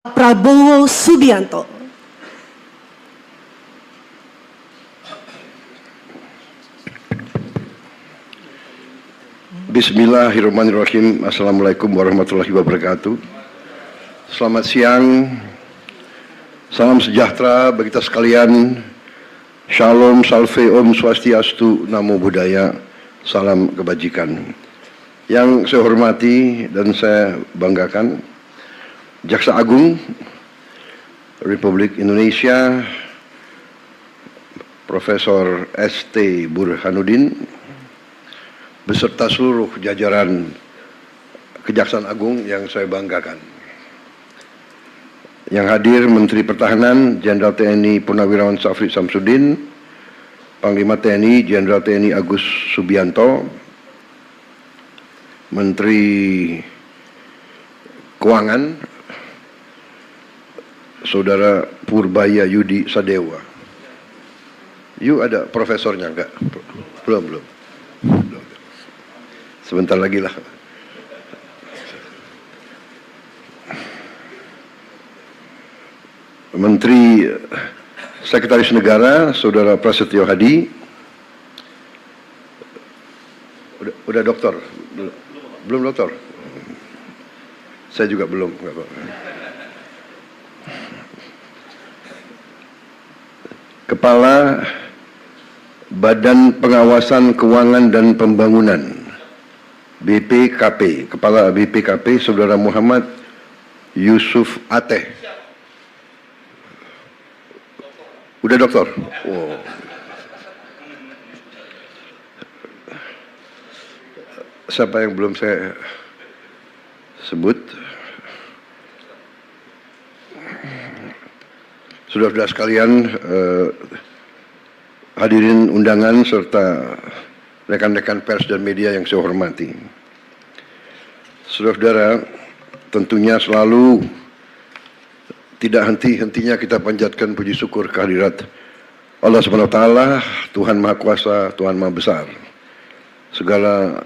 Prabowo Subianto. Bismillahirrahmanirrahim. Assalamualaikum warahmatullahi wabarakatuh. Selamat siang. Salam sejahtera bagi kita sekalian. Shalom, salve, om swastiastu, namo buddhaya, salam kebajikan. Yang saya hormati dan saya banggakan, Jaksa Agung Republik Indonesia Profesor S.T. Burhanuddin beserta seluruh jajaran Kejaksaan Agung yang saya banggakan. Yang hadir Menteri Pertahanan Jenderal TNI Purnawirawan Syafri Samsudin, Panglima TNI Jenderal TNI Agus Subianto, Menteri Keuangan Saudara Purbaya Yudi Sadewa. Ada profesornya enggak? Belum. Sebentar lagi lah. Menteri Sekretaris Negara Saudara Prasetyo Hadi. Udah doktor? Belum doktor? Saya juga belum. Kepala Badan Pengawasan Keuangan dan Pembangunan BPKP, Kepala BPKP Saudara Muhammad Yusuf Ateh. Udah doktor? Oh. Siapa yang belum saya sebut? Saudara-saudara sekalian, hadirin undangan serta rekan-rekan pers dan media yang saya hormati. Saudara-saudara, tentunya selalu tidak henti-hentinya kita panjatkan puji syukur kehadirat Allah Subhanahu wa taala, Tuhan Maha Kuasa, Tuhan Maha Besar. Segala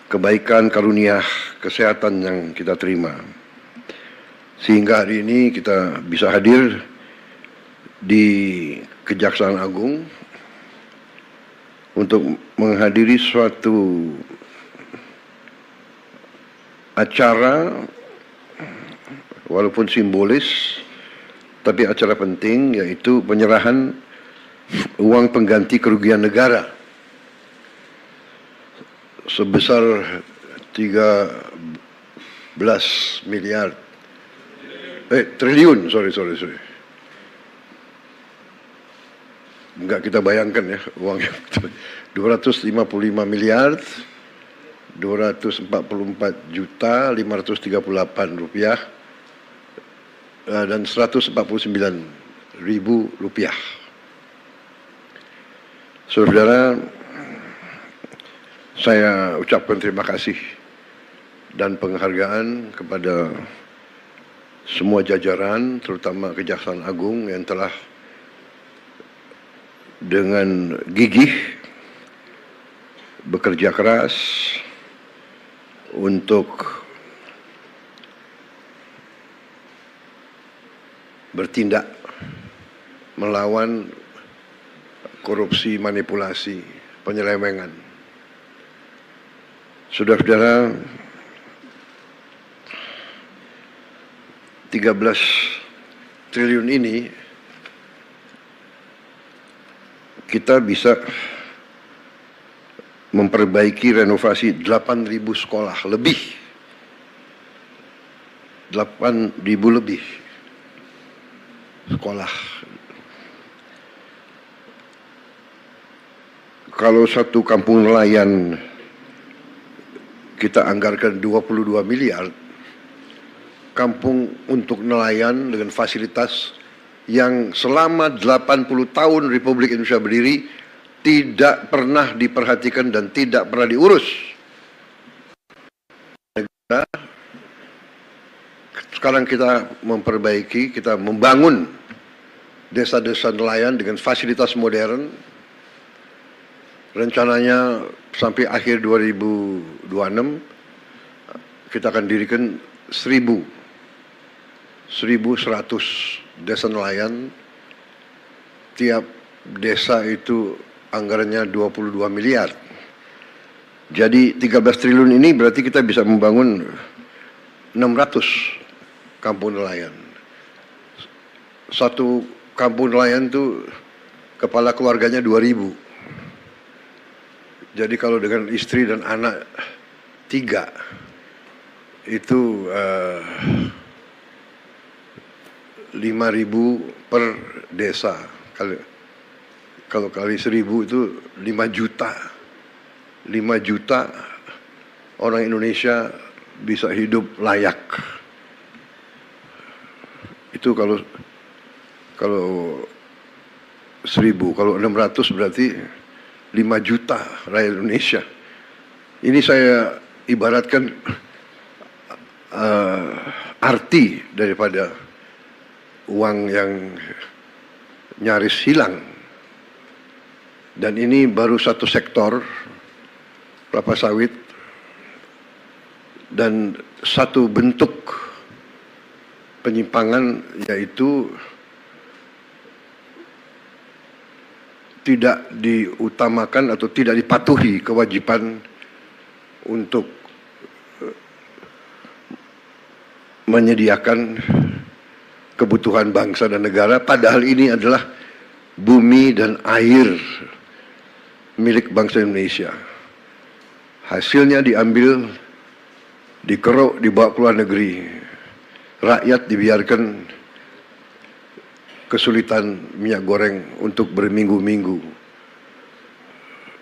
kebaikan, karunia, kesehatan yang kita terima. Sehingga hari ini kita bisa hadir di Kejaksaan Agung untuk menghadiri suatu acara walaupun simbolis tapi acara penting, yaitu penyerahan uang pengganti kerugian negara sebesar 13 miliar triliun, sorry. Enggak kita bayangkan ya uangnya. 255 miliar 244 juta 538 rupiah dan 149 ribu rupiah. Saudara, saya ucapkan terima kasih dan penghargaan kepada semua jajaran, terutama Kejaksaan Agung yang telah dengan gigih bekerja keras untuk bertindak melawan korupsi, manipulasi, penyelewengan. Saudara-saudara, 13 triliun ini kita bisa memperbaiki renovasi 8.000 sekolah lebih. 8.000 lebih sekolah. Kalau satu kampung nelayan kita anggarkan 22 miliar, kampung untuk nelayan dengan fasilitas yang selama 80 tahun Republik Indonesia berdiri tidak pernah diperhatikan dan tidak pernah diurus. Sekarang kita memperbaiki, kita membangun desa-desa nelayan dengan fasilitas modern. Rencananya sampai akhir 2026 kita akan dirikan 1.000 1.100 desa nelayan, tiap desa itu anggarannya 22 miliar. Jadi 13 triliun ini berarti kita bisa membangun 600 kampung nelayan. Satu kampung nelayan itu kepala keluarganya 2.000. Jadi kalau dengan istri dan anak 3 itu 5.000 per desa. Kalau kali 1.000 itu 5 juta. 5 juta orang Indonesia bisa hidup layak. Itu kalau 1.000, kalau 600 berarti 5 juta rakyat Indonesia. Ini saya ibaratkan arti daripada uang yang nyaris hilang. Dan ini baru satu sektor, kelapa sawit, dan satu bentuk penyimpangan, yaitu tidak diutamakan atau tidak dipatuhi kewajiban untuk menyediakan kebutuhan bangsa dan negara, padahal ini adalah bumi dan air milik bangsa Indonesia. Hasilnya diambil, dikeruk, dibawa ke luar negeri. Rakyat dibiarkan kesulitan minyak goreng untuk berminggu-minggu.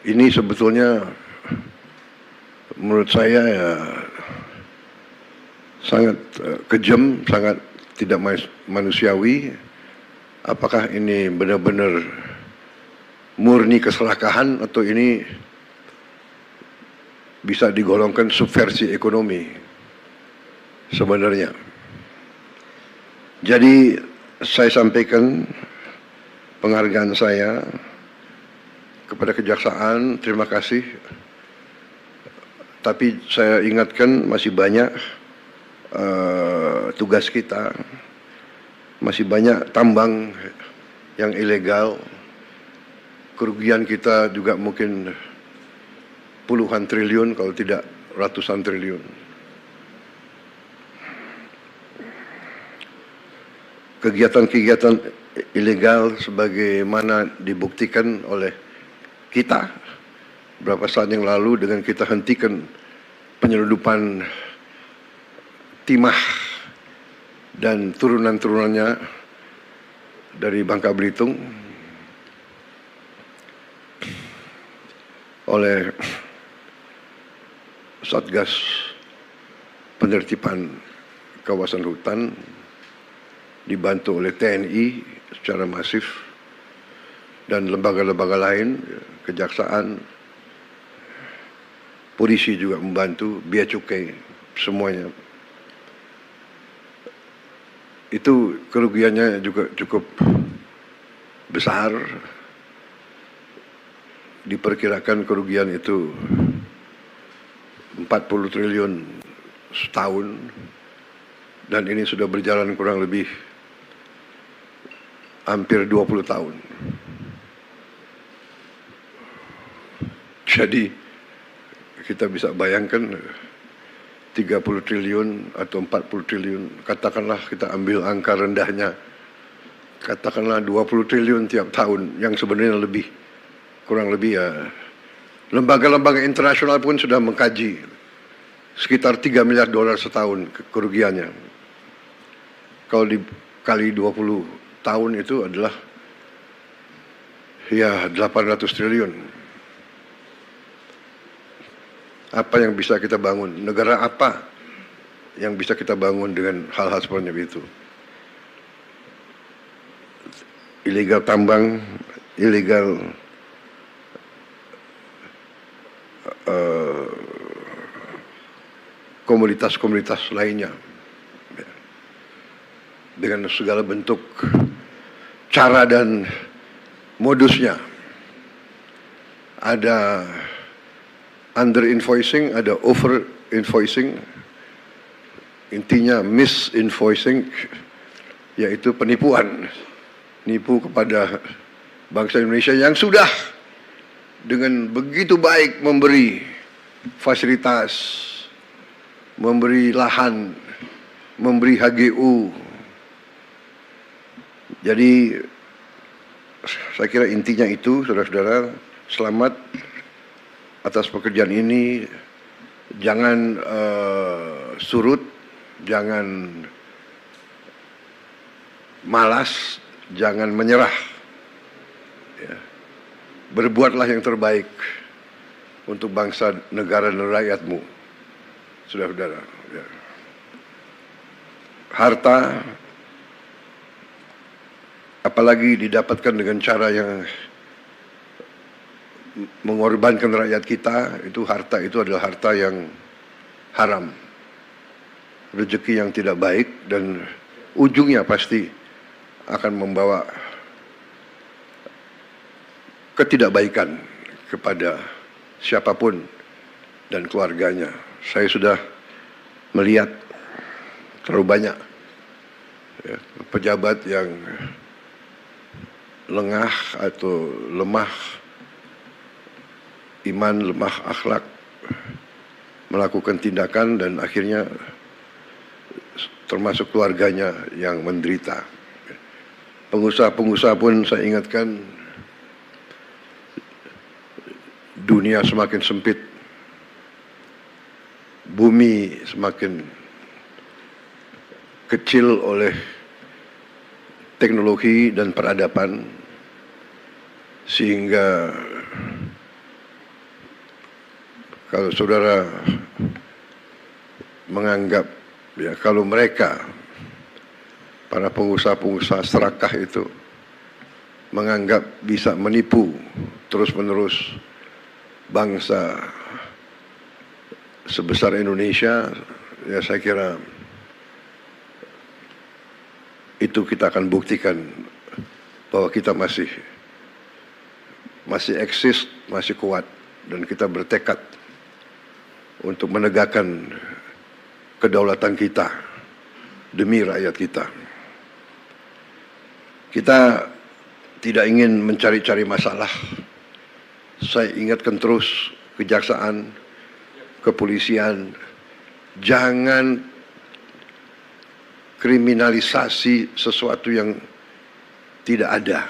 Ini sebetulnya menurut saya ya sangat kejam, sangat tidak manusiawi. Apakah ini benar-benar murni keserakahan atau ini bisa digolongkan subversi ekonomi sebenarnya? Jadi saya sampaikan penghargaan saya kepada Kejaksaan, terima kasih. Tapi saya ingatkan masih banyak tugas kita, masih banyak tambang yang ilegal. Kerugian kita juga mungkin puluhan triliun kalau tidak ratusan triliun. Kegiatan-kegiatan ilegal sebagaimana dibuktikan oleh kita beberapa saat yang lalu dengan kita hentikan penyelundupan timah dan turunan-turunannya dari Bangka Belitung oleh Satgas Penertiban Kawasan Hutan dibantu oleh TNI secara masif dan lembaga-lembaga lain, kejaksaan, polisi juga membantu, bea cukai, semuanya. Itu kerugiannya juga cukup besar. Diperkirakan kerugian itu 40 triliun setahun, dan ini sudah berjalan kurang lebih hampir 20 tahun. Jadi kita bisa bayangkan 30 triliun atau 40 triliun, katakanlah kita ambil angka rendahnya, katakanlah 20 triliun tiap tahun, yang sebenarnya lebih, kurang lebih ya. Lembaga-lembaga internasional pun sudah mengkaji sekitar 3 miliar dolar setahun kerugiannya. Kalau dikali 20 tahun itu adalah ya 800 triliun. Apa yang bisa kita bangun? Negara apa yang bisa kita bangun dengan hal-hal seperti itu? Ilegal tambang, ilegal komoditas-komoditas lainnya, dengan segala bentuk cara dan modusnya. Ada under invoicing, ada over invoicing, intinya misinvoicing, yaitu penipuan. Nipu kepada bangsa Indonesia yang sudah dengan begitu baik memberi fasilitas, memberi lahan, memberi HGU. Jadi saya kira intinya itu, saudara-saudara, selamat atas pekerjaan ini. Jangan surut, jangan malas, jangan menyerah. Ya. Berbuatlah yang terbaik untuk bangsa, negara, dan rakyatmu, saudara-saudara. Ya. Harta, apalagi didapatkan dengan cara yang mengorbankan rakyat kita, itu harta itu adalah harta yang haram, rezeki yang tidak baik, dan ujungnya pasti akan membawa ketidakbaikan kepada siapapun dan keluarganya. Saya sudah melihat terlalu banyak ya, pejabat yang lengah atau lemah iman, lemah akhlak, melakukan tindakan dan akhirnya termasuk keluarganya yang menderita. Pengusaha-pengusaha pun saya ingatkan, dunia semakin sempit, bumi semakin kecil oleh teknologi dan peradaban, sehingga kalau saudara menganggap ya kalau mereka para pengusaha-pengusaha serakah itu menganggap bisa menipu terus-menerus bangsa sebesar Indonesia, ya saya kira itu kita akan buktikan bahwa kita masih eksis, masih kuat, dan kita bertekad untuk menegakkan kedaulatan kita demi rakyat kita. Kita tidak ingin mencari-cari masalah. Saya ingatkan terus kejaksaan, kepolisian, jangan kriminalisasi sesuatu yang tidak ada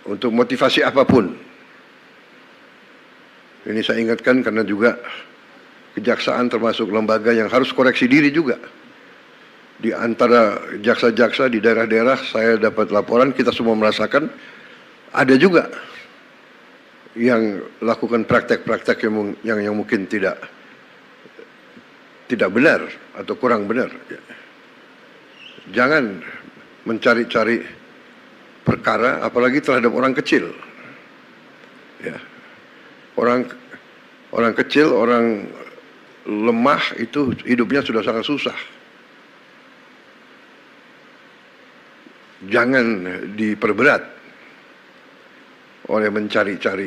untuk motivasi apapun. Ini saya ingatkan karena juga kejaksaan termasuk lembaga yang harus koreksi diri juga. Di antara jaksa-jaksa di daerah-daerah saya dapat laporan, kita semua merasakan ada juga yang lakukan praktek-praktek yang mungkin tidak benar atau kurang benar. Jangan mencari-cari perkara, apalagi terhadap orang kecil. Ya. Orang kecil, orang lemah itu hidupnya sudah sangat susah. Jangan diperberat oleh mencari-cari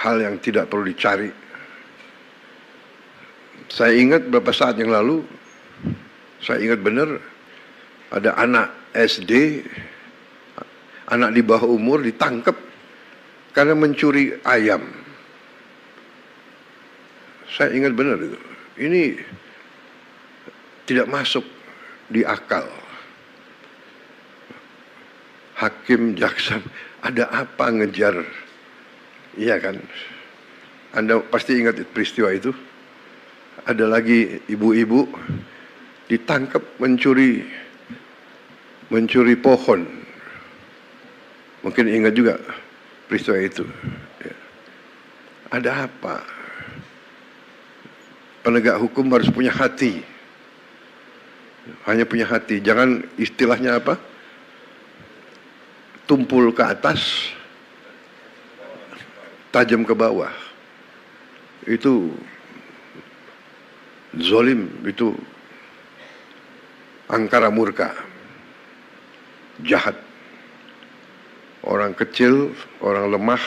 hal yang tidak perlu dicari. Saya ingat beberapa saat yang lalu, saya ingat benar ada anak SD, anak di bawah umur ditangkap karena mencuri ayam. Saya ingat benar itu. Ini tidak masuk di akal. Hakim, jaksa, ada apa ngejar? Iya kan? Anda pasti ingat peristiwa itu. Ada lagi ibu-ibu ditangkap mencuri pohon. Mungkin ingat juga peristiwa itu. Ya. Ada apa? Penegak hukum harus punya hati. Hanya punya hati. Jangan istilahnya apa? Tumpul ke atas, tajam ke bawah. Itu zolim, itu angkara murka, jahat. Orang kecil, orang lemah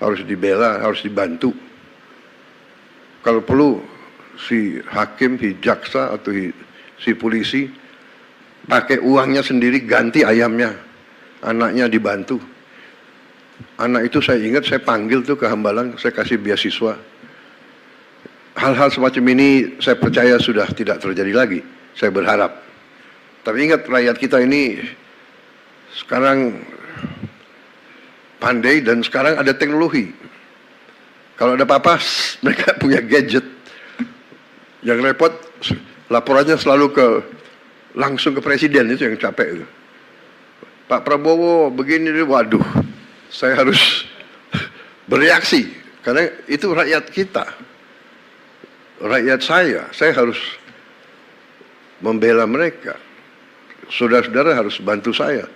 harus dibela, harus dibantu. Kalau perlu si hakim, si jaksa atau si polisi, pakai uangnya sendiri ganti ayamnya, anaknya dibantu. Anak itu saya ingat, saya panggil tuh ke Hambalang, saya kasih beasiswa. Hal-hal semacam ini saya percaya sudah tidak terjadi lagi, saya berharap. Tapi ingat, rakyat kita ini sekarang pandai dan sekarang ada teknologi. Kalau ada apa-apa, mereka punya gadget. Yang repot, laporannya selalu langsung ke presiden, itu yang capek itu. Pak Prabowo begini, waduh, saya harus bereaksi karena itu rakyat kita, rakyat saya harus membela mereka. Saudara-saudara harus bantu saya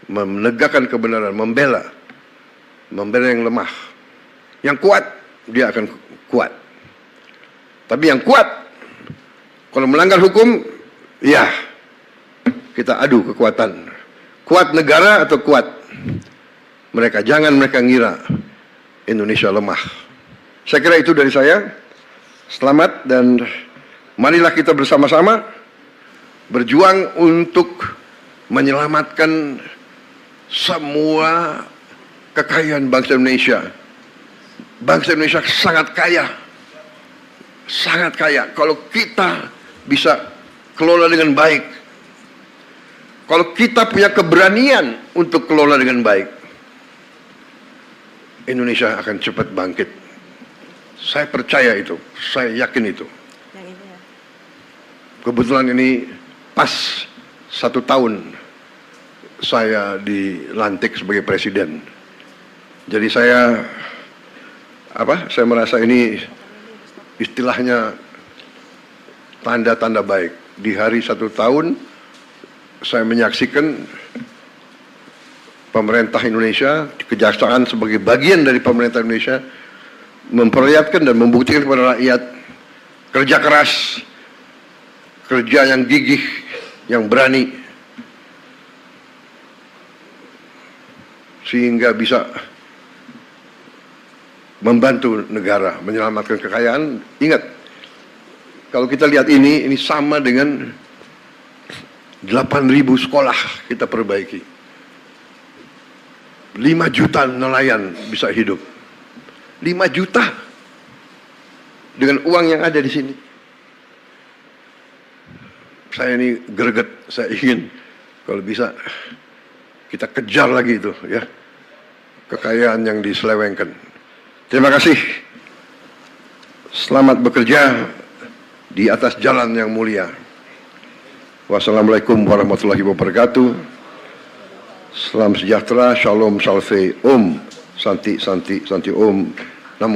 menegakkan kebenaran, membela yang lemah. Yang kuat dia akan kuat. Tapi yang kuat kalau melanggar hukum, ya kita adu kekuatan. Kuat negara atau kuat mereka, jangan mereka ngira Indonesia lemah. Saya kira itu dari saya. Selamat dan marilah kita bersama-sama berjuang untuk menyelamatkan semua kekayaan bangsa Indonesia. Bangsa Indonesia sangat kaya. Sangat kaya. Kalau kita bisa kelola dengan baik. Kalau kita punya keberanian untuk kelola dengan baik, Indonesia akan cepat bangkit. Saya percaya itu, saya yakin itu. Kebetulan ini pas 1 tahun saya dilantik sebagai presiden. Jadi saya merasa ini istilahnya tanda-tanda baik. Di hari 1 tahun saya menyaksikan pemerintah Indonesia, kejaksaan sebagai bagian dari pemerintah Indonesia memperlihatkan dan membuktikan kepada rakyat kerja keras, kerja yang gigih, yang berani, sehingga bisa membantu negara menyelamatkan kekayaan. Ingat, kalau kita lihat ini sama dengan 8.000 sekolah kita perbaiki, 5 juta nelayan bisa hidup, 5 juta dengan uang yang ada di sini. Saya ini greget, saya ingin kalau bisa kita kejar lagi itu ya, kekayaan yang diselewengkan. Terima kasih. Selamat bekerja di atas jalan yang mulia. Wassalamualaikum warahmatullahi wabarakatuh. Salam sejahtera, shalom, salve, om, santi, santi, santi, om.